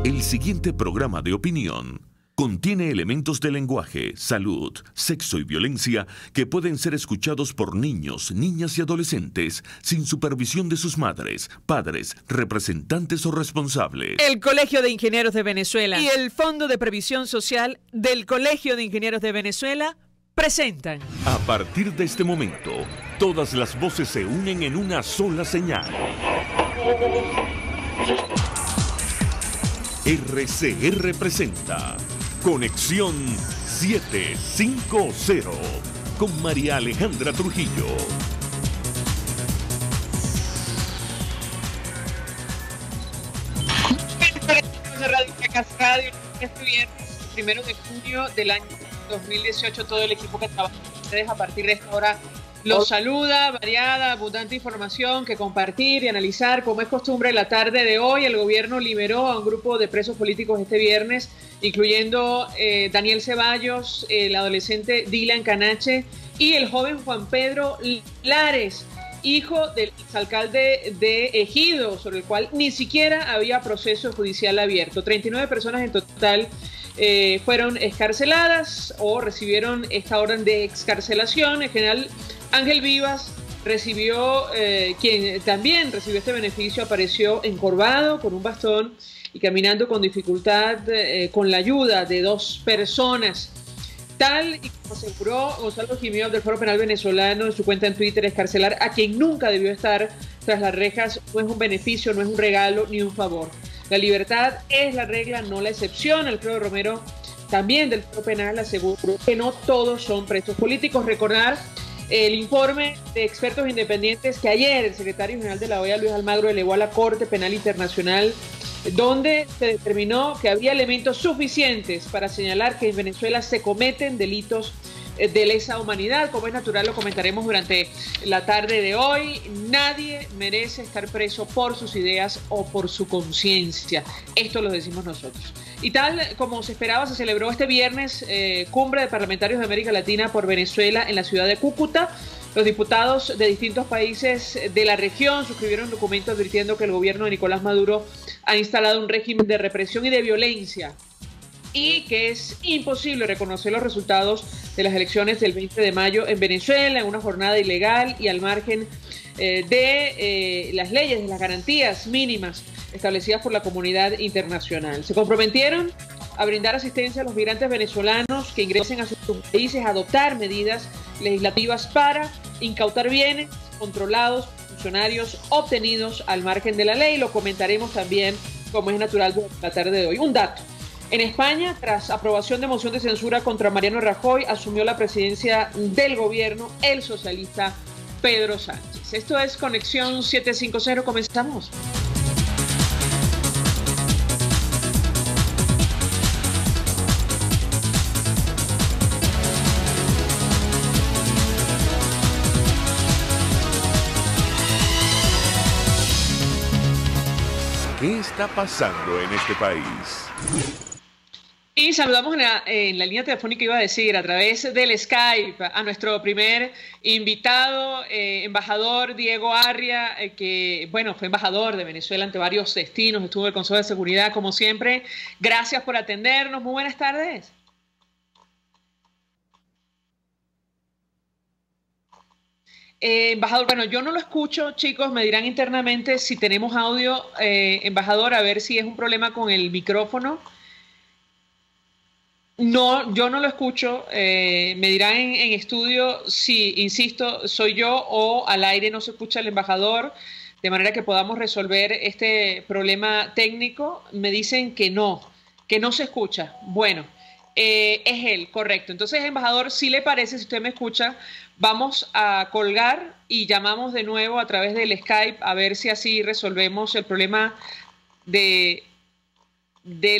El siguiente programa de opinión contiene elementos de lenguaje, salud, sexo y violencia que pueden ser escuchados por niños, niñas y adolescentes sin supervisión de sus madres, padres, representantes o responsables. El Colegio de Ingenieros de Venezuela y el Fondo de Previsión Social del Colegio de Ingenieros de Venezuela presentan. A partir de este momento, todas las voces se unen en una sola señal. RCR presenta Conexión 750 con María Alejandra Trujillo. Radio, este viernes, 1 de junio del año 2018, todo el equipo que trabaja con ustedes a partir de esta hora los saluda. Variada, abundante información que compartir y analizar. Como es costumbre, la tarde de hoy el gobierno liberó a un grupo de presos políticos este viernes, incluyendo Daniel Ceballos, el adolescente Dylan Canache y el joven Juan Pedro Lares, hijo del exalcalde de Ejido, sobre el cual ni siquiera había proceso judicial abierto. 39 personas en total fueron excarceladas o recibieron esta orden de excarcelación. En general, Ángel Vivas recibió, quien también recibió este beneficio, apareció encorvado con un bastón y caminando con dificultad con la ayuda de 2 personas. Tal y como aseguró Gonzalo Jiménez del Foro Penal Venezolano en su cuenta en Twitter, excarcelar a quien nunca debió estar tras las rejas no es un beneficio, no es un regalo ni un favor. La libertad es la regla, no la excepción. Alfredo Romero, también del Foro Penal, aseguró que no todos son presos políticos. Recordar el informe de expertos independientes que ayer el secretario general de la OEA, Luis Almagro, elevó a la Corte Penal Internacional, donde se determinó que había elementos suficientes para señalar que en Venezuela se cometen delitos de lesa humanidad. Como es natural, lo comentaremos durante la tarde de hoy. Nadie merece estar preso por sus ideas o por su conciencia. Esto lo decimos nosotros. Y tal como se esperaba, se celebró este viernes Cumbre de Parlamentarios de América Latina por Venezuela en la ciudad de Cúcuta. Los diputados de distintos países de la región suscribieron un documento advirtiendo que el gobierno de Nicolás Maduro ha instalado un régimen de represión y de violencia y que es imposible reconocer los resultados de las elecciones del 20 de mayo en Venezuela, en una jornada ilegal y al margen de las leyes, de las garantías mínimas establecidas por la comunidad internacional. Se comprometieron a brindar asistencia a los migrantes venezolanos que ingresen a sus países, a adoptar medidas legislativas para incautar bienes controlados, funcionarios obtenidos al margen de la ley. Lo comentaremos también, como es natural, durante la tarde de hoy. Un dato. En España, tras aprobación de moción de censura contra Mariano Rajoy, asumió la presidencia del gobierno el socialista Pedro Sánchez. Esto es Conexión 750. Comenzamos. ¿Qué está pasando en este país? Y saludamos en la línea telefónica, iba a decir, a través del Skype, a nuestro primer invitado, embajador Diego Arria, que, bueno, fue embajador de Venezuela ante varios destinos, estuvo en el Consejo de Seguridad, como siempre. Gracias por atendernos. Muy buenas tardes. Embajador, bueno, yo no lo escucho, chicos, me dirán internamente si tenemos audio, embajador, a ver si es un problema con el micrófono. No, yo no lo escucho, me dirán en estudio si, insisto, soy yo o al aire no se escucha el embajador, de manera que podamos resolver este problema técnico. Me dicen que no se escucha. Bueno, es él, correcto. Entonces, embajador, si le parece, si usted me escucha, vamos a colgar y llamamos de nuevo a través del Skype a ver si así resolvemos el problema del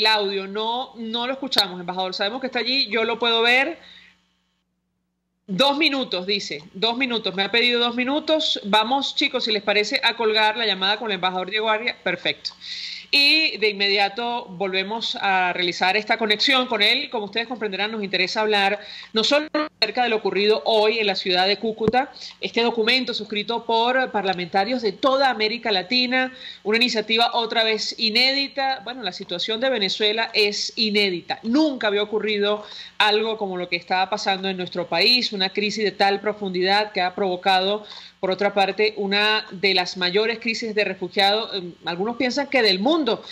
audio. No lo escuchamos, embajador. Sabemos que está allí, yo lo puedo ver. 2 minutos, dice. 2 minutos. Me ha pedido 2 minutos. Vamos, chicos, si les parece, a colgar la llamada con el embajador Diego Arria. Perfecto. Y de inmediato volvemos a realizar esta conexión con él. Como ustedes comprenderán, nos interesa hablar no solo acerca de lo ocurrido hoy en la ciudad de Cúcuta. Este documento suscrito por parlamentarios de toda América Latina, una iniciativa otra vez inédita. Bueno, la situación de Venezuela es inédita. Nunca había ocurrido algo como lo que estaba pasando en nuestro país, una crisis de tal profundidad que ha provocado, por otra parte, una de las mayores crisis de refugiados, algunos piensan que del mundo,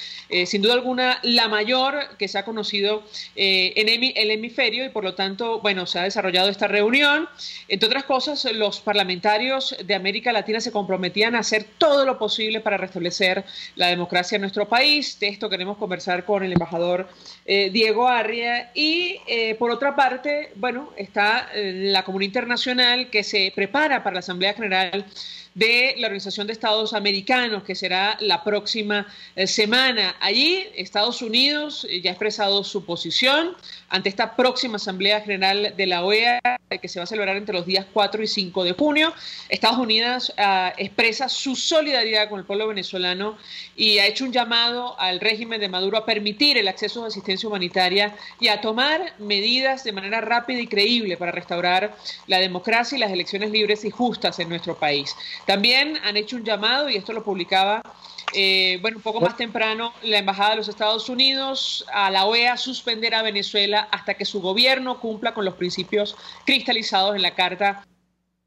sin duda alguna la mayor que se ha conocido en el hemisferio, y por lo tanto, bueno, se ha desarrollado esta reunión. Entre otras cosas, los parlamentarios de América Latina se comprometían a hacer todo lo posible para restablecer la democracia en nuestro país. De esto queremos conversar con el embajador Diego Arria. Y por otra parte, bueno, está la comunidad internacional que se prepara para la Asamblea General de la Organización de Estados Americanos, que será la próxima semana. Allí, Estados Unidos ya ha expresado su posición ante esta próxima Asamblea General de la OEA, que se va a celebrar entre los días 4 y 5 de junio. Estados Unidos expresa su solidaridad con el pueblo venezolano y ha hecho un llamado al régimen de Maduro a permitir el acceso a asistencia humanitaria y a tomar medidas de manera rápida y creíble para restaurar la democracia y las elecciones libres y justas en nuestro país. También han hecho un llamado, y esto lo publicaba bueno, un poco más temprano, la Embajada de los Estados Unidos a la OEA a suspender a Venezuela hasta que su gobierno cumpla con los principios cristalizados en la Carta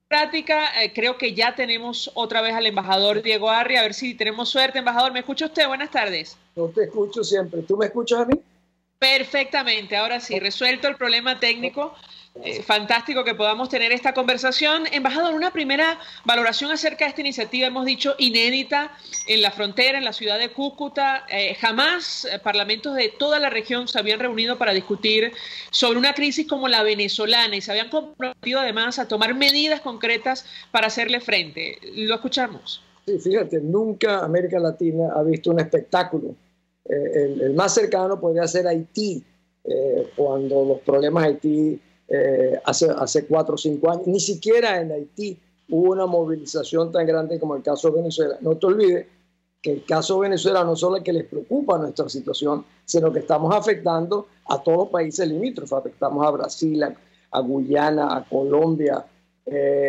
Democrática. Creo que ya tenemos otra vez al embajador Diego Arria, a ver si tenemos suerte. Embajador, ¿me escucha usted? Buenas tardes. Yo te escucho siempre. ¿Tú me escuchas a mí? Perfectamente, ahora sí, resuelto el problema técnico. Fantástico que podamos tener esta conversación. Embajador, una primera valoración acerca de esta iniciativa, hemos dicho, inédita en la frontera, en la ciudad de Cúcuta. Jamás parlamentos de toda la región se habían reunido para discutir sobre una crisis como la venezolana y se habían comprometido además a tomar medidas concretas para hacerle frente. ¿Lo escuchamos? Sí, fíjate, nunca América Latina ha visto un espectáculo. El más cercano podría ser Haití, cuando los problemas de Haití hace 4 o 5 años, ni siquiera en Haití hubo una movilización tan grande como el caso de Venezuela. No te olvides que el caso de Venezuela no solo es que les preocupa nuestra situación, sino que estamos afectando a todos los países limítrofes. Afectamos a Brasil, a Guyana, a Colombia,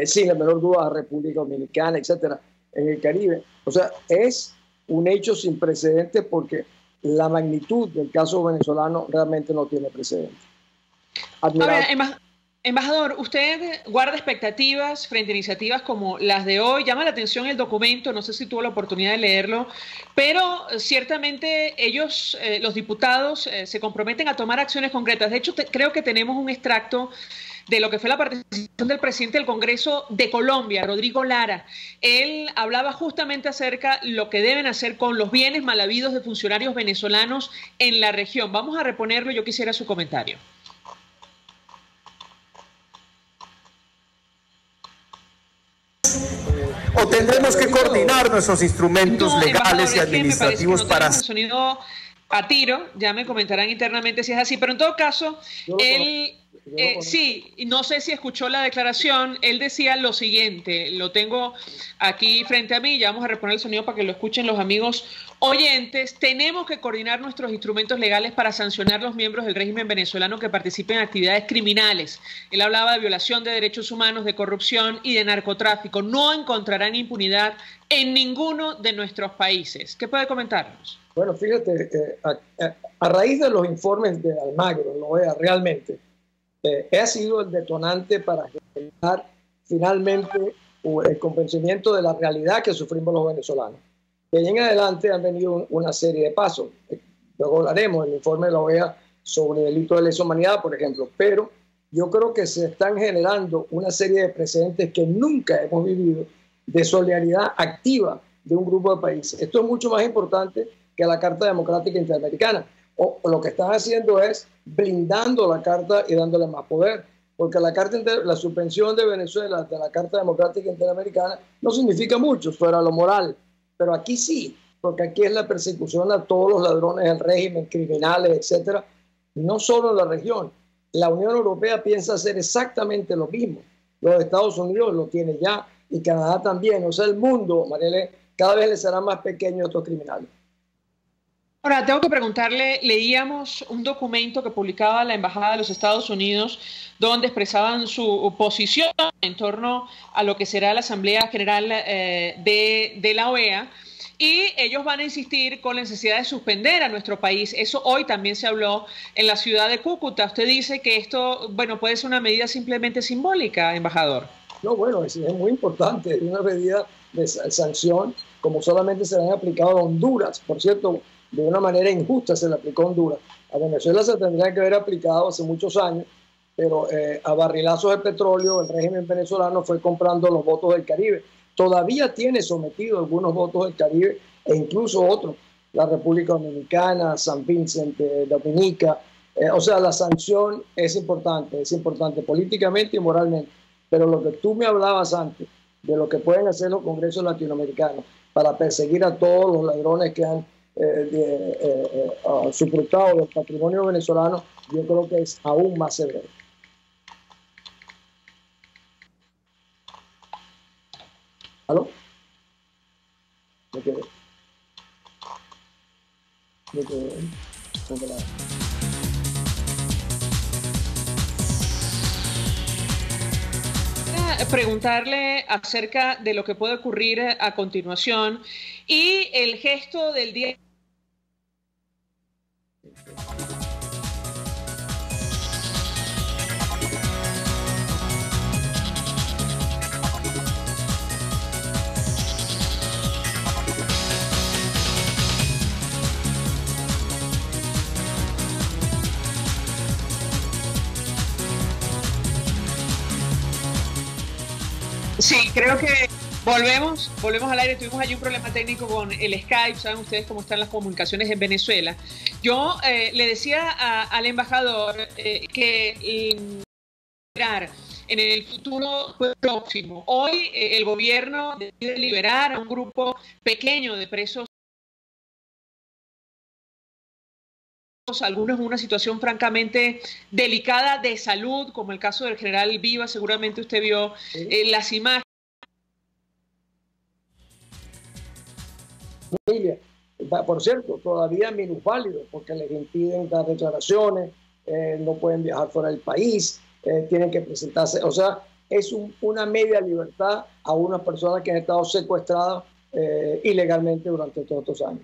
sin la menor duda a República Dominicana, etcétera, en el Caribe. O sea, es un hecho sin precedentes porque la magnitud del caso venezolano realmente no tiene precedentes. Ahora, embajador, usted guarda expectativas frente a iniciativas como las de hoy. Llama la atención el documento, no sé si tuvo la oportunidad de leerlo, pero ciertamente ellos, los diputados, se comprometen a tomar acciones concretas. De hecho, creo que tenemos un extracto de lo que fue la participación del presidente del Congreso de Colombia, Rodrigo Lara. Él hablaba justamente acerca de lo que deben hacer con los bienes mal habidos de funcionarios venezolanos en la región. Vamos a reponerlo, yo quisiera su comentario. O tendremos que coordinar nuestros instrumentos legales y administrativos para... El sonido a tiro, ya me comentarán internamente si es así, pero en todo caso, él, sí, no sé si escuchó la declaración, él decía lo siguiente, lo tengo aquí frente a mí, ya vamos a reponer el sonido para que lo escuchen los amigos oyentes. Tenemos que coordinar nuestros instrumentos legales para sancionar a los miembros del régimen venezolano que participen en actividades criminales. Él hablaba de violación de derechos humanos, de corrupción y de narcotráfico. No encontrarán impunidad en ninguno de nuestros países. ¿Qué puede comentarnos? Bueno, fíjate, a raíz de los informes de Almagro, la OEA realmente, ha sido el detonante para generar finalmente el convencimiento de la realidad que sufrimos los venezolanos. De ahí en adelante han venido una serie de pasos. Luego hablaremos del informe de la OEA sobre delitos de lesa humanidad, por ejemplo, pero yo creo que se están generando una serie de precedentes que nunca hemos vivido de solidaridad activa de un grupo de países. Esto es mucho más importante que la Carta Democrática Interamericana. O lo que están haciendo es blindando la Carta y dándole más poder, porque la suspensión de Venezuela de la Carta Democrática Interamericana no significa mucho fuera lo moral, pero aquí sí, porque aquí es la persecución a todos los ladrones del régimen, criminales, etcétera, no solo en la región. La Unión Europea piensa hacer exactamente lo mismo. Los Estados Unidos lo tiene ya y Canadá también. O sea, el mundo, Marielle, cada vez le será más pequeño a estos criminales. Ahora, tengo que preguntarle, leíamos un documento que publicaba la Embajada de los Estados Unidos donde expresaban su posición en torno a lo que será la Asamblea General de la OEA, y ellos van a insistir con la necesidad de suspender a nuestro país. Eso hoy también se habló en la ciudad de Cúcuta. Usted dice que esto, bueno, puede ser una medida simplemente simbólica, embajador. No, bueno, es muy importante, es una medida de sanción, como solamente se le han aplicado a Honduras. Por cierto, de una manera injusta se le aplicó a Honduras. A Venezuela se tendría que haber aplicado hace muchos años, pero a barrilazos de petróleo el régimen venezolano fue comprando los votos del Caribe. Todavía tiene sometido algunos votos del Caribe e incluso otros, la República Dominicana, San Vicente, Dominica. O sea, la sanción es importante políticamente y moralmente. Pero lo que tú me hablabas antes, de lo que pueden hacer los congresos latinoamericanos para perseguir a todos los ladrones que han sufrutado del patrimonio venezolano, yo creo que es aún más severo. ¿Aló? Me quedé. Preguntarle acerca de lo que puede ocurrir a continuación y el gesto del día. Sí, creo que volvemos al aire. Tuvimos allí un problema técnico con el Skype. Saben ustedes cómo están las comunicaciones en Venezuela. Yo le decía al embajador que en el futuro próximo. Hoy el gobierno decide liberar a un grupo pequeño de presos, algunos en una situación francamente delicada de salud, como el caso del general Viva. Seguramente usted vio las imágenes. Por cierto, todavía minusválidos porque les impiden dar declaraciones, no pueden viajar fuera del país, tienen que presentarse. O sea, es una media libertad a unas personas que han estado secuestradas ilegalmente durante todos estos años.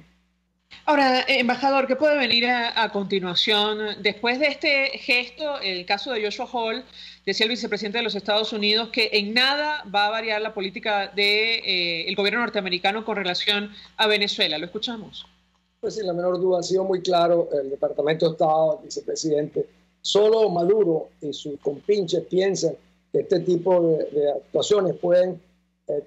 Ahora, embajador, ¿qué puede venir a continuación? Después de este gesto, el caso de Joshua Hall, decía el vicepresidente de los Estados Unidos que en nada va a variar la política del gobierno norteamericano con relación a Venezuela. ¿Lo escuchamos? Pues sin la menor duda, ha sido muy claro el Departamento de Estado, el vicepresidente. Solo Maduro y sus compinches piensan que este tipo de actuaciones pueden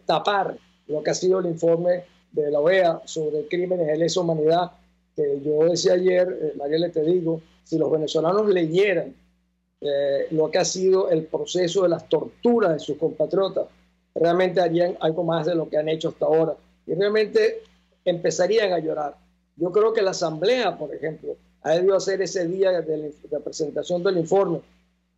tapar lo que ha sido el informe de la OEA sobre crímenes de lesa humanidad, que yo decía ayer, Mariela, te digo, si los venezolanos leyeran lo que ha sido el proceso de las torturas de sus compatriotas, realmente harían algo más de lo que han hecho hasta ahora y realmente empezarían a llorar. Yo creo que la Asamblea, por ejemplo, ha debido hacer ese día de la presentación del informe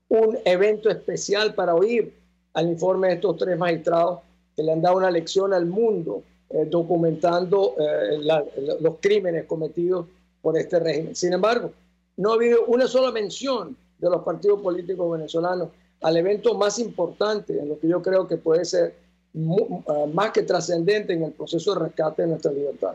un evento especial para oír al informe de estos tres magistrados que le han dado una lección al mundo documentando los crímenes cometidos por este régimen. Sin embargo, no ha habido una sola mención de los partidos políticos venezolanos al evento más importante, en lo que yo creo que puede ser más que trascendente en el proceso de rescate de nuestra libertad.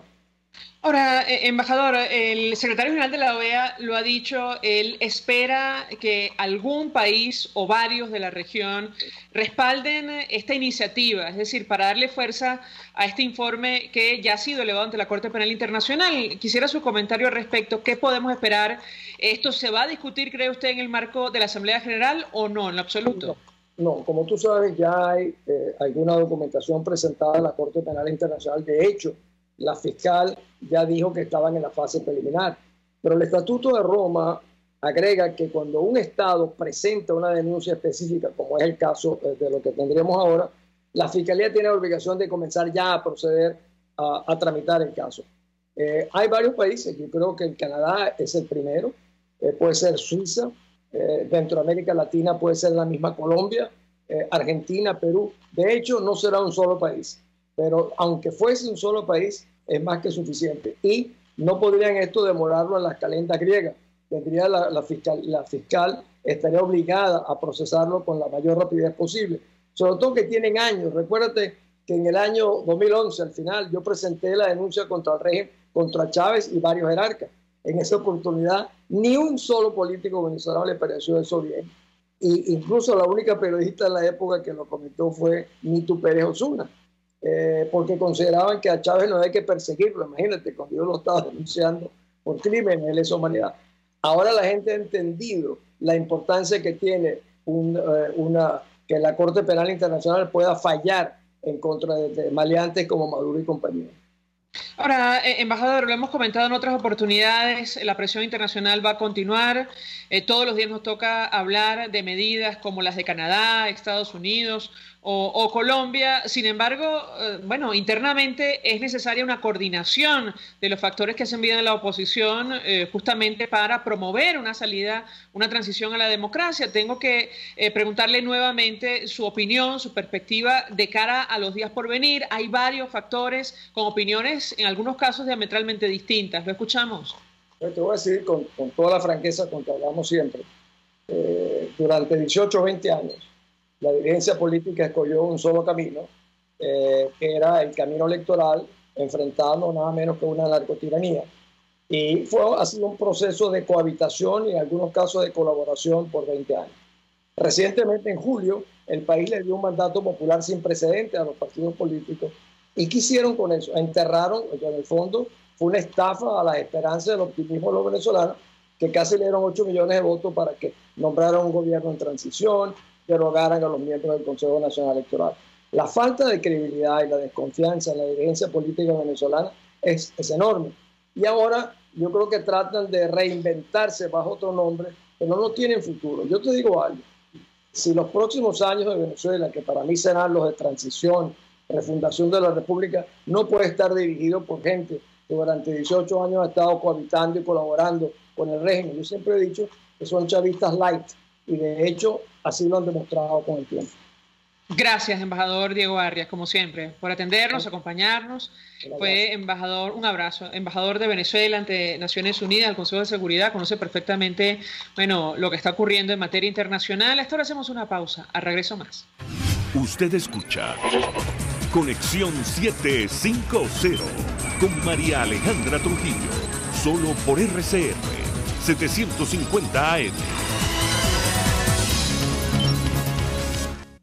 Ahora, embajador, el secretario general de la OEA lo ha dicho, él espera que algún país o varios de la región respalden esta iniciativa, es decir, para darle fuerza a este informe que ya ha sido elevado ante la Corte Penal Internacional. Quisiera su comentario al respecto. ¿Qué podemos esperar? ¿Esto se va a discutir, cree usted, en el marco de la Asamblea General o no, en lo absoluto? No, como tú sabes, ya hay alguna documentación presentada en la Corte Penal Internacional. De hecho, la fiscal ya dijo que estaban en la fase preliminar. Pero el Estatuto de Roma agrega que cuando un Estado presenta una denuncia específica, como es el caso de lo que tendríamos ahora, la Fiscalía tiene la obligación de comenzar ya a proceder a tramitar el caso. Hay varios países, yo creo que el Canadá es el primero, puede ser Suiza, dentro de América Latina puede ser la misma Colombia, Argentina, Perú. De hecho, no será un solo país. Pero aunque fuese un solo país, es más que suficiente. Y no podrían esto demorarlo en las calendas griegas. Tendría la fiscal estaría obligada a procesarlo con la mayor rapidez posible. Sobre todo que tienen años. Recuérdate que en el año 2011, al final, yo presenté la denuncia contra el régimen, contra Chávez y varios jerarcas. En esa oportunidad, ni un solo político venezolano le pareció eso bien. Y incluso la única periodista de la época que lo comentó fue Nitu Pérez Osuna, porque consideraban que a Chávez no había que perseguirlo. Imagínate, cuando yo lo estaba denunciando por crímenes de lesa humanidad. Ahora la gente ha entendido la importancia que tiene que la Corte Penal Internacional pueda fallar en contra de maleantes como Maduro y compañía. Ahora, embajador, lo hemos comentado en otras oportunidades, la presión internacional va a continuar. Todos los días nos toca hablar de medidas como las de Canadá, Estados Unidos o Colombia. Sin embargo, bueno, internamente es necesaria una coordinación de los factores que hacen vida en la oposición justamente para promover una salida, una transición a la democracia. Tengo que preguntarle nuevamente su opinión, su perspectiva de cara a los días por venir. Hay varios factores con opiniones, en algunos casos diametralmente distintas. ¿Lo escuchamos? Te voy a decir con toda la franqueza con que hablamos siempre. Durante 18 o 20 años, la dirigencia política escogió un solo camino, que era el camino electoral, enfrentando nada menos que una narcotiranía. Y ha sido un proceso de cohabitación y en algunos casos de colaboración por 20 años. Recientemente, en julio, el país le dio un mandato popular sin precedentes a los partidos políticos. ¿Y qué hicieron con eso? Enterraron, en el fondo, fue una estafa a las esperanzas del optimismo de los venezolanos, que casi le dieron 8 millones de votos para que nombraran un gobierno en transición, derogaran a los miembros del Consejo Nacional Electoral. La falta de credibilidad y la desconfianza en la dirigencia política venezolana es enorme. Y ahora yo creo que tratan de reinventarse bajo otro nombre, pero no tienen futuro. Yo te digo algo, si los próximos años de Venezuela, que para mí serán los de transición, refundación de la República, no puede estar dirigido por gente que durante 18 años ha estado cohabitando y colaborando con el régimen. Yo siempre he dicho que son chavistas light y de hecho así lo han demostrado con el tiempo. Gracias, embajador Diego Arias, como siempre, por atendernos, acompañarnos. Fue embajador, un abrazo, embajador de Venezuela ante Naciones Unidas, el Consejo de Seguridad, conoce perfectamente, bueno, lo que está ocurriendo en materia internacional. Hasta ahora hacemos una pausa, a regreso más. Usted escucha Conexión 750 con María Alejandra Trujillo, solo por RCR 750 AM.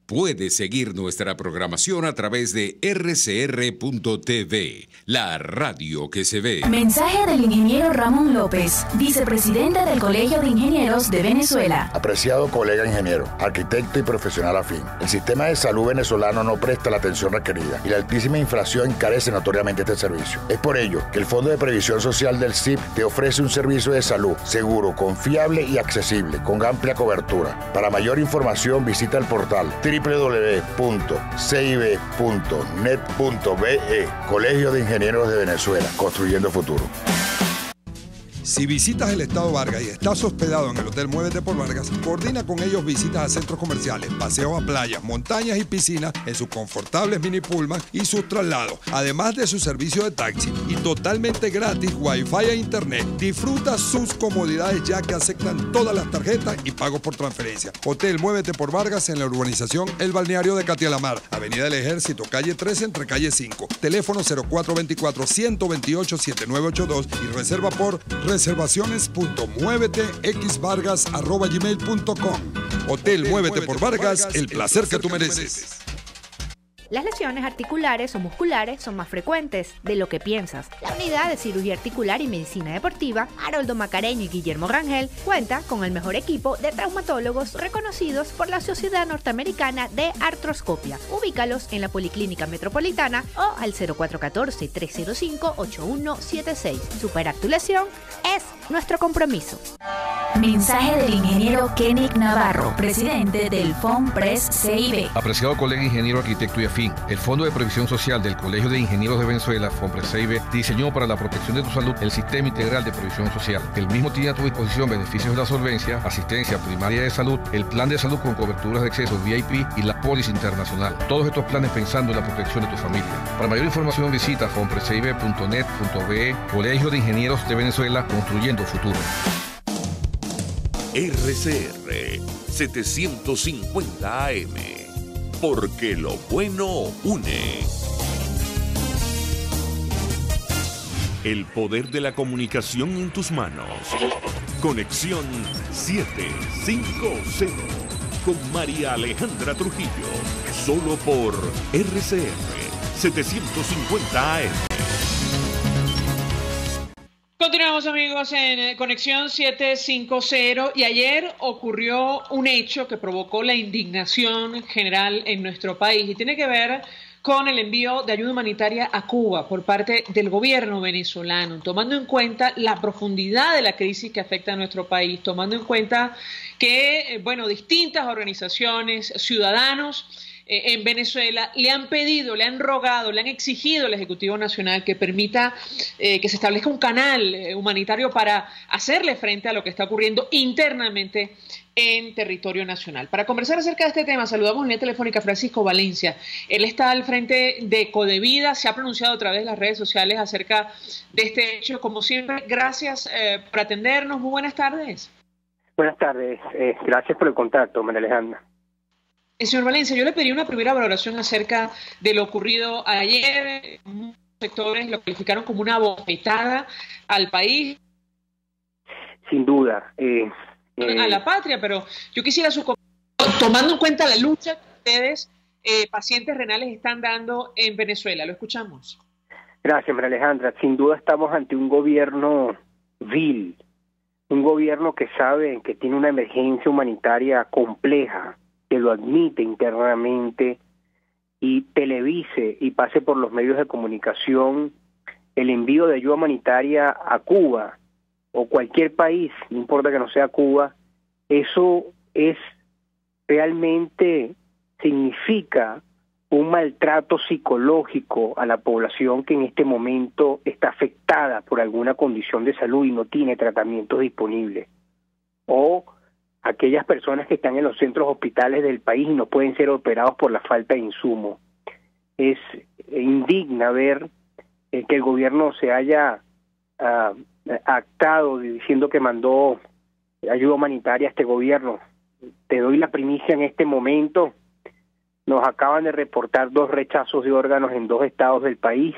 Puede seguir nuestra programación a través de rcr.tv, la radio que se ve. Mensaje del ingeniero Ramón López, vicepresidente del Colegio de Ingenieros de Venezuela. Apreciado colega ingeniero, arquitecto y profesional afín, el sistema de salud venezolano no presta la atención requerida y la altísima inflación encarece notoriamente este servicio. Es por ello que el Fondo de Previsión Social del CIP te ofrece un servicio de salud seguro, confiable y accesible, con amplia cobertura. Para mayor información visita el portal www.cib.net.be, Colegio de Ingenieros de Venezuela, construyendo futuro. Si visitas el Estado Vargas y estás hospedado en el Hotel Muévete por Vargas, coordina con ellos visitas a centros comerciales, paseos a playas, montañas y piscinas en sus confortables mini pullman y sus traslados, además de su servicio de taxi y totalmente gratis Wi-Fi e Internet. Disfruta sus comodidades ya que aceptan todas las tarjetas y pagos por transferencia. Hotel Muévete por Vargas en la urbanización El Balneario de Catialamar, Avenida del Ejército, calle 13 entre calle 5. Teléfono 0424-128-7982 y reserva por reservaciones.muevetexvargas@gmail.com. Hotel Muévete por Vargas, el placer que tú mereces. Las lesiones articulares o musculares son más frecuentes de lo que piensas. La Unidad de Cirugía Articular y Medicina Deportiva, Haroldo Macareño y Guillermo Rangel, cuenta con el mejor equipo de traumatólogos reconocidos por la Sociedad Norteamericana de Artroscopia. Ubícalos en la Policlínica Metropolitana o al 0414-305-8176. Superar tu lesión es nuestro compromiso. Mensaje del ingeniero Kenick Navarro, presidente del FOMPRES CIB. Apreciado colega ingeniero, arquitecto y afín, el Fondo de Previsión Social del Colegio de Ingenieros de Venezuela, FOMPRES CIB, diseñó para la protección de tu salud el Sistema Integral de Previsión Social. El mismo tiene a tu disposición beneficios de la solvencia, asistencia primaria de salud, el plan de salud con coberturas de acceso VIP y la póliza internacional. Todos estos planes pensando en la protección de tu familia. Para mayor información visita fomprescibe.net.be. Colegio de Ingenieros de Venezuela, construyendo futuro. RCR 750 AM, porque lo bueno une. El poder de la comunicación en tus manos. Conexión 750 con María Alejandra Trujillo, solo por RCR 750 AM. Continuamos, amigos, en Conexión 750, y ayer ocurrió un hecho que provocó la indignación general en nuestro país y tiene que ver con el envío de ayuda humanitaria a Cuba por parte del gobierno venezolano, tomando en cuenta la profundidad de la crisis que afecta a nuestro país, tomando en cuenta que, distintas organizaciones, ciudadanos en Venezuela le han pedido, le han rogado, le han exigido al Ejecutivo Nacional que permita que se establezca un canal humanitario para hacerle frente a lo que está ocurriendo internamente en territorio nacional. Para conversar acerca de este tema, saludamos en línea telefónica a Francisco Valencia. Él está al frente de Codevida, se ha pronunciado a través de las redes sociales acerca de este hecho. Como siempre, gracias por atendernos. Muy buenas tardes. Buenas tardes. Gracias por el contacto, María Alejandra. Señor Valencia, yo le pedí una primera valoración acerca de lo ocurrido ayer. Muchos sectores lo calificaron como una bofetada al país. Sin duda. A la patria, pero yo quisiera tomando en cuenta la lucha que ustedes, pacientes renales, están dando en Venezuela. Lo escuchamos. Gracias, María Alejandra. Sin duda estamos ante un gobierno vil, un gobierno que sabe que tiene una emergencia humanitaria compleja, que lo admite internamente y televise y pase por los medios de comunicación el envío de ayuda humanitaria a Cuba o cualquier país, no importa que no sea Cuba. Eso es realmente significa un maltrato psicológico a la población que en este momento está afectada por alguna condición de salud y no tiene tratamientos disponibles, o aquellas personas que están en los centros hospitales del país y no pueden ser operados por la falta de insumos. Es indigna ver que el gobierno se haya actado diciendo que mandó ayuda humanitaria a este gobierno. Te doy la primicia en este momento. Nos acaban de reportar 2 rechazos de órganos en 2 estados del país,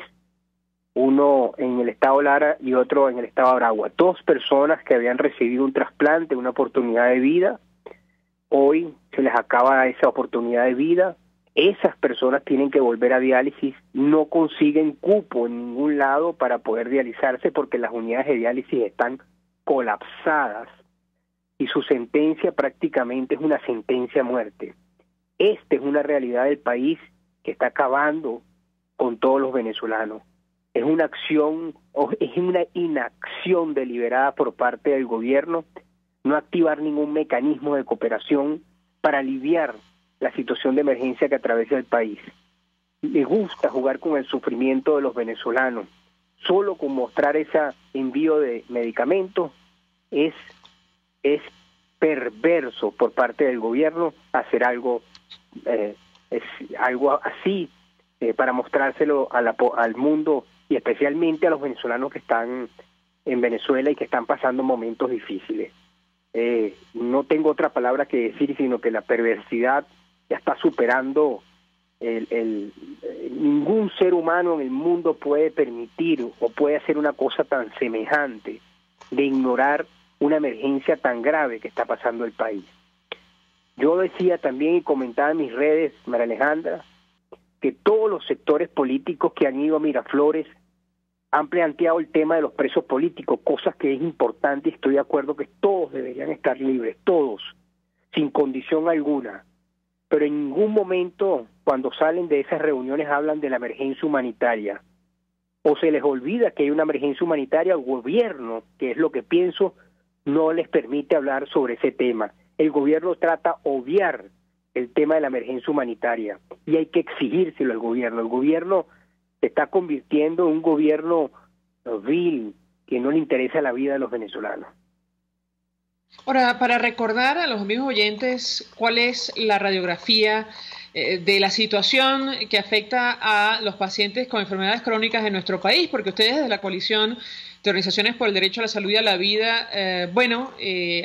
uno en el estado Lara y otro en el estado Aragua. 2 personas que habían recibido un trasplante, una oportunidad de vida, hoy se les acaba esa oportunidad de vida. Esas personas tienen que volver a diálisis, no consiguen cupo en ningún lado para poder dializarse porque las unidades de diálisis están colapsadas y su sentencia prácticamente es una sentencia a muerte. Esta es una realidad del país que está acabando con todos los venezolanos. Es una acción, o es una inacción deliberada por parte del gobierno, no activar ningún mecanismo de cooperación para aliviar la situación de emergencia que atraviesa el país. Le gusta jugar con el sufrimiento de los venezolanos. Solo con mostrar ese envío de medicamentos es perverso por parte del gobierno hacer algo así para mostrárselo al mundo y especialmente a los venezolanos que están en Venezuela y que están pasando momentos difíciles. No tengo otra palabra que decir, sino que la perversidad ya está superando ningún ser humano en el mundo puede permitir o puede hacer una cosa tan semejante de ignorar una emergencia tan grave que está pasando el país. Yo decía también y comentaba en mis redes, María Alejandra, que todos los sectores políticos que han ido a Miraflores han planteado el tema de los presos políticos, cosas que es importante y estoy de acuerdo que todos deberían estar libres, todos, sin condición alguna. Pero en ningún momento cuando salen de esas reuniones hablan de la emergencia humanitaria. O se les olvida que hay una emergencia humanitaria al gobierno, que es lo que pienso, no les permite hablar sobre ese tema. El gobierno trata de obviar el tema de la emergencia humanitaria y hay que exigírselo al gobierno. El gobierno se está convirtiendo en un gobierno vil que no le interesa la vida de los venezolanos. Ahora, para recordar a los amigos oyentes cuál es la radiografía de la situación que afecta a los pacientes con enfermedades crónicas en nuestro país, porque ustedes desde la coalición de organizaciones por el derecho a la salud y a la vida,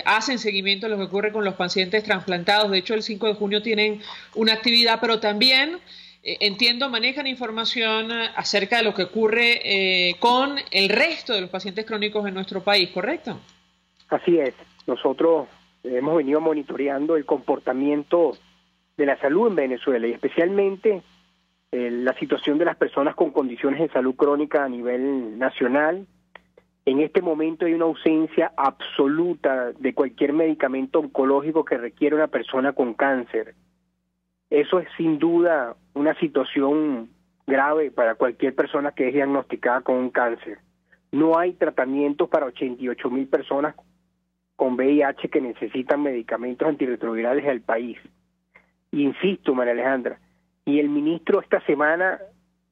hacen seguimiento de lo que ocurre con los pacientes trasplantados. De hecho, el 5 de junio tienen una actividad, pero también, entiendo, manejan información acerca de lo que ocurre con el resto de los pacientes crónicos en nuestro país, ¿correcto? Así es. Nosotros hemos venido monitoreando el comportamiento de la salud en Venezuela y especialmente la situación de las personas con condiciones de salud crónica a nivel nacional. En este momento hay una ausencia absoluta de cualquier medicamento oncológico que requiera una persona con cáncer. Eso es sin duda una situación grave para cualquier persona que es diagnosticada con un cáncer. No hay tratamientos para 88,000 personas con VIH que necesitan medicamentos antirretrovirales del país. Y insisto, María Alejandra, y el ministro esta semana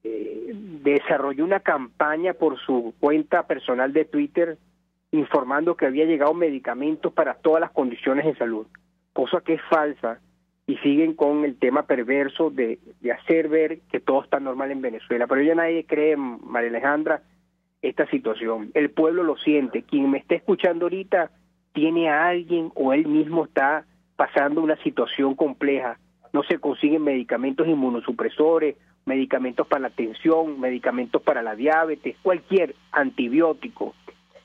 desarrolló una campaña por su cuenta personal de Twitter informando que había llegado medicamentos para todas las condiciones de salud, cosa que es falsa, y siguen con el tema perverso de hacer ver que todo está normal en Venezuela. Pero ya nadie cree, María Alejandra, esta situación. El pueblo lo siente. Quien me esté escuchando ahorita tiene a alguien o él mismo está pasando una situación compleja. No se consiguen medicamentos inmunosupresores, medicamentos para la tensión, medicamentos para la diabetes, cualquier antibiótico.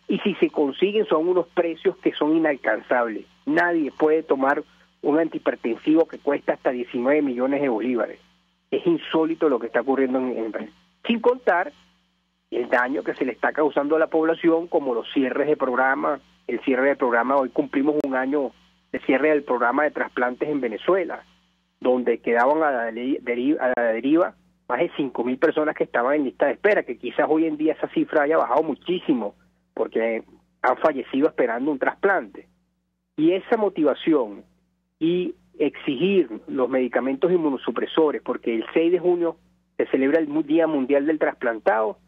Y si se consiguen son unos precios que son inalcanzables. Nadie puede tomar un antihipertensivo que cuesta hasta 19 millones de bolívares. Es insólito lo que está ocurriendo en Brasil. Sin contar el daño que se le está causando a la población, como los cierres de programa. El cierre del programa, hoy cumplimos un año de cierre del programa de trasplantes en Venezuela, donde quedaban a la deriva más de 5,000 personas que estaban en lista de espera, que quizás hoy en día esa cifra haya bajado muchísimo, porque han fallecido esperando un trasplante. Y esa motivación y exigir los medicamentos inmunosupresores, porque el 6 de junio se celebra el Día Mundial del Trasplantado.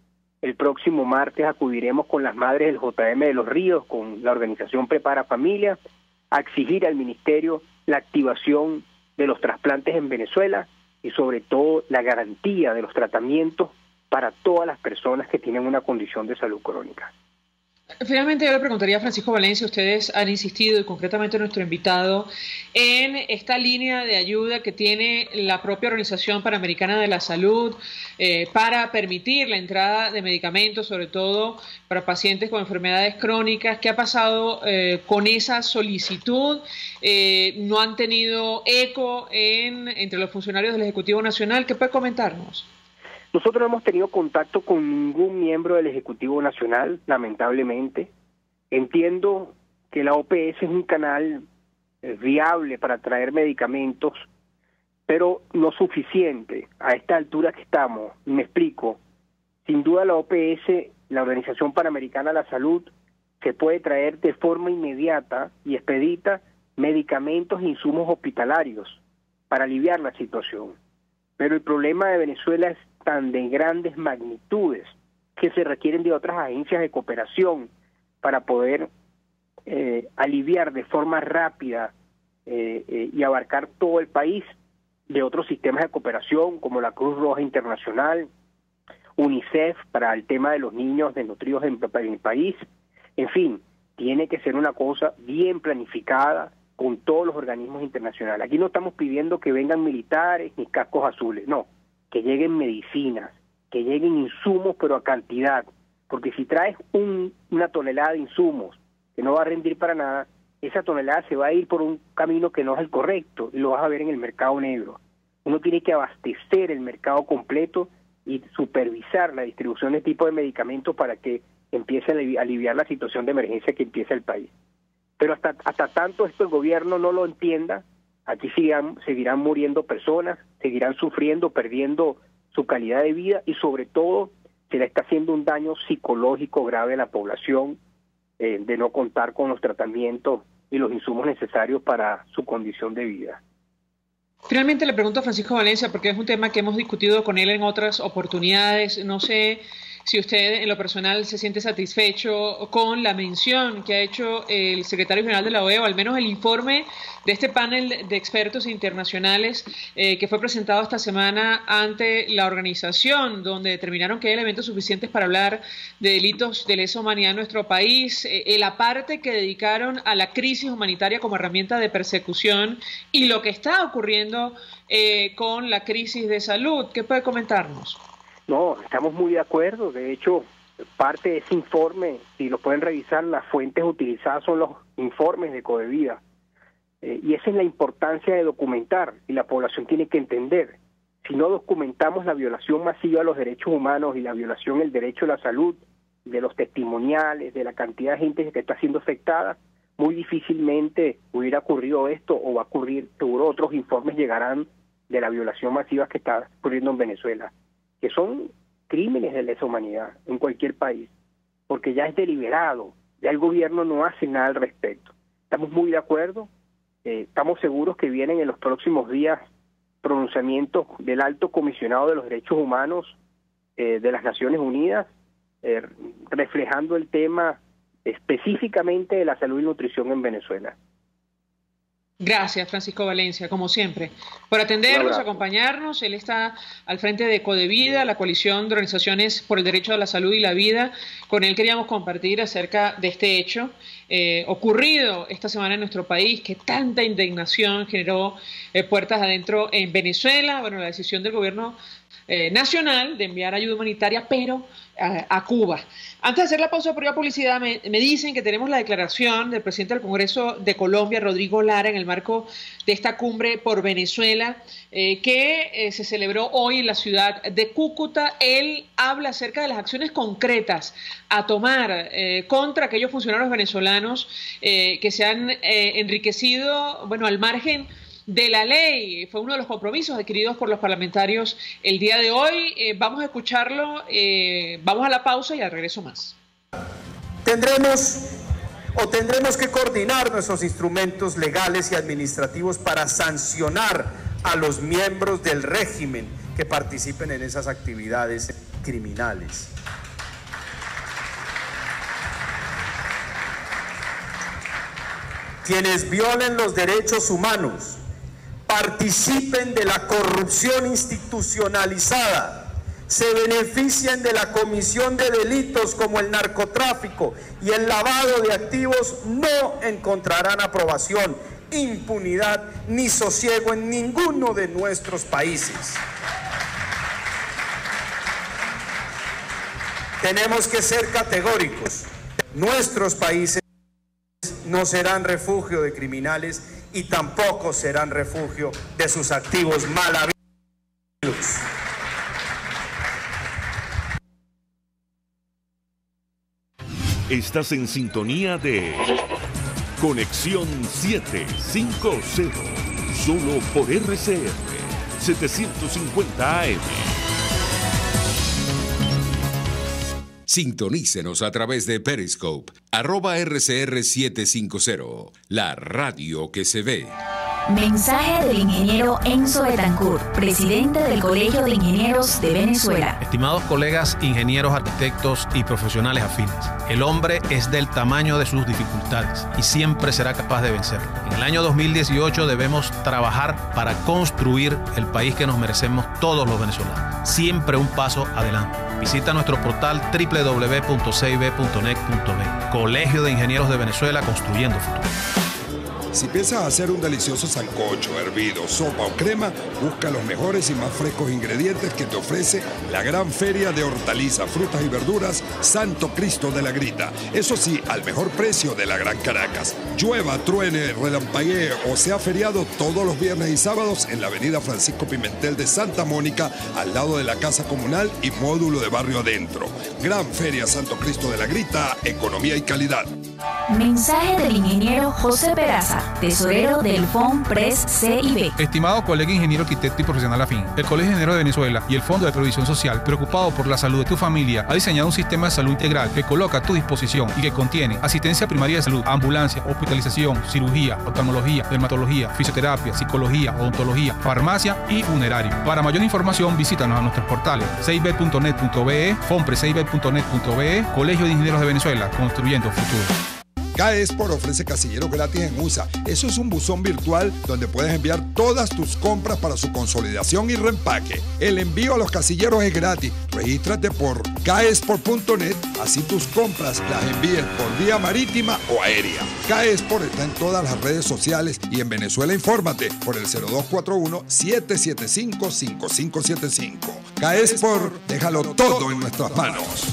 El próximo martes acudiremos con las madres del JM de Los Ríos, con la organización Prepara Familia, a exigir al ministerio la activación de los trasplantes en Venezuela y sobre todo la garantía de los tratamientos para todas las personas que tienen una condición de salud crónica. Finalmente yo le preguntaría a Francisco Valencia, ustedes han insistido, y concretamente nuestro invitado, en esta línea de ayuda que tiene la propia Organización Panamericana de la Salud para permitir la entrada de medicamentos, sobre todo para pacientes con enfermedades crónicas. ¿Qué ha pasado con esa solicitud? ¿No han tenido eco entre los funcionarios del Ejecutivo Nacional? ¿Qué puede comentarnos? Nosotros no hemos tenido contacto con ningún miembro del Ejecutivo Nacional, lamentablemente. Entiendo que la OPS es un canal viable para traer medicamentos, pero no suficiente a esta altura que estamos. Me explico. Sin duda la OPS, la Organización Panamericana de la Salud, se puede traer de forma inmediata y expedita medicamentos e insumos hospitalarios para aliviar la situación. Pero el problema de Venezuela es tan de grandes magnitudes que se requieren de otras agencias de cooperación para poder aliviar de forma rápida y abarcar todo el país, de otros sistemas de cooperación como la Cruz Roja Internacional, UNICEF para el tema de los niños desnutridos en el país. En fin, tiene que ser una cosa bien planificada con todos los organismos internacionales. Aquí no estamos pidiendo que vengan militares ni cascos azules, no, que lleguen medicinas, que lleguen insumos, pero a cantidad, porque si traes una tonelada de insumos que no va a rendir para nada, esa tonelada se va a ir por un camino que no es el correcto y lo vas a ver en el mercado negro. Uno tiene que abastecer el mercado completo y supervisar la distribución de tipo de medicamentos para que empiece a aliviar la situación de emergencia que empieza el país. Pero hasta tanto esto el gobierno no lo entienda, aquí seguirán muriendo personas, seguirán sufriendo, perdiendo su calidad de vida y sobre todo se le está haciendo un daño psicológico grave a la población de no contar con los tratamientos y los insumos necesarios para su condición de vida. Finalmente le pregunto a Francisco Valencia, porque es un tema que hemos discutido con él en otras oportunidades. No sé si usted en lo personal se siente satisfecho con la mención que ha hecho el secretario general de la OEA, o al menos el informe de este panel de expertos internacionales que fue presentado esta semana ante la organización, donde determinaron que hay elementos suficientes para hablar de delitos de lesa humanidad en nuestro país, la parte que dedicaron a la crisis humanitaria como herramienta de persecución y lo que está ocurriendo con la crisis de salud. ¿Qué puede comentarnos? No, estamos muy de acuerdo. De hecho, parte de ese informe, si lo pueden revisar, las fuentes utilizadas son los informes de Codevida. Y esa es la importancia de documentar, y la población tiene que entender. Si no documentamos la violación masiva a los derechos humanos y la violación del derecho a la salud, de los testimoniales, de la cantidad de gente que está siendo afectada, muy difícilmente hubiera ocurrido esto, o va a ocurrir, seguro otros informes llegarán de la violación masiva que está ocurriendo en Venezuela, que son crímenes de lesa humanidad en cualquier país, porque ya es deliberado, ya el gobierno no hace nada al respecto. Estamos muy de acuerdo, estamos seguros que vienen en los próximos días pronunciamientos del Alto Comisionado de los Derechos Humanos de las Naciones Unidas, reflejando el tema específicamente de la salud y nutrición en Venezuela. Gracias, Francisco Valencia, como siempre, por atendernos, acompañarnos. Él está al frente de Codevida, la coalición de organizaciones por el derecho a la salud y la vida. Con él queríamos compartir acerca de este hecho ocurrido esta semana en nuestro país, que tanta indignación generó puertas adentro en Venezuela. Bueno, la decisión del gobierno nacional de enviar ayuda humanitaria, pero a Cuba. Antes de hacer la pausa por la publicidad, me dicen que tenemos la declaración del presidente del Congreso de Colombia, Rodrigo Lara, en el marco de esta cumbre por Venezuela, que se celebró hoy en la ciudad de Cúcuta. Él habla acerca de las acciones concretas a tomar contra aquellos funcionarios venezolanos que se han enriquecido, bueno, al margen de la ley. Fue uno de los compromisos adquiridos por los parlamentarios el día de hoy. Vamos a escucharlo, vamos a la pausa y al regreso más. Tendremos que coordinar nuestros instrumentos legales y administrativos para sancionar a los miembros del régimen que participen en esas actividades criminales. Quienes violen los derechos humanos, participen de la corrupción institucionalizada, se beneficien de la comisión de delitos como el narcotráfico y el lavado de activos, no encontrarán aprobación, impunidad ni sosiego en ninguno de nuestros países. Tenemos que ser categóricos. Nuestros países no serán refugio de criminales y tampoco serán refugio de sus activos mal habidos. Estás en sintonía de Conexión 750, solo por RCR 750 AM. Sintonícenos a través de Periscope, @RCR750, la radio que se ve. Mensaje del ingeniero Enzo Betancourt, presidente del Colegio de Ingenieros de Venezuela. Estimados colegas, ingenieros, arquitectos y profesionales afines, el hombre es del tamaño de sus dificultades y siempre será capaz de vencerlo. En el año 2018 debemos trabajar para construir el país que nos merecemos todos los venezolanos. Siempre un paso adelante. Visita nuestro portal www.cib.net.be. Colegio de Ingenieros de Venezuela, construyendo futuro. Si piensas hacer un delicioso sancocho, hervido, sopa o crema, busca los mejores y más frescos ingredientes que te ofrece la gran feria de hortalizas, frutas y verduras Santo Cristo de la Grita. Eso sí, al mejor precio de la Gran Caracas. Llueva, truene, relampaguee o sea feriado todos los viernes y sábados en la avenida Francisco Pimentel de Santa Mónica, al lado de la Casa Comunal y módulo de Barrio Adentro. Gran Feria Santo Cristo de la Grita, economía y calidad. Mensaje del ingeniero José Peraza, tesorero del FONPRES CIB. Estimado colega ingeniero, arquitecto y profesional afín, el Colegio de Ingenieros de Venezuela y el Fondo de Previsión Social, preocupado por la salud de tu familia, ha diseñado un sistema de salud integral que coloca a tu disposición y que contiene asistencia primaria de salud, ambulancia, hospitalización, cirugía, oftalmología, dermatología, fisioterapia, psicología, odontología, farmacia y funerario. Para mayor información, visítanos a nuestros portales cib.net.be, fonprescib.net.be, Colegio de Ingenieros de Venezuela, construyendo futuro. CAESPOR ofrece casilleros gratis en USA. Eso es un buzón virtual donde puedes enviar todas tus compras para su consolidación y reempaque. El envío a los casilleros es gratis. Regístrate por caespor.net, así tus compras las envíes por vía marítima o aérea. CAESPOR está en todas las redes sociales y en Venezuela infórmate por el 0241-775-5575. CAESPOR, déjalo todo en nuestras manos.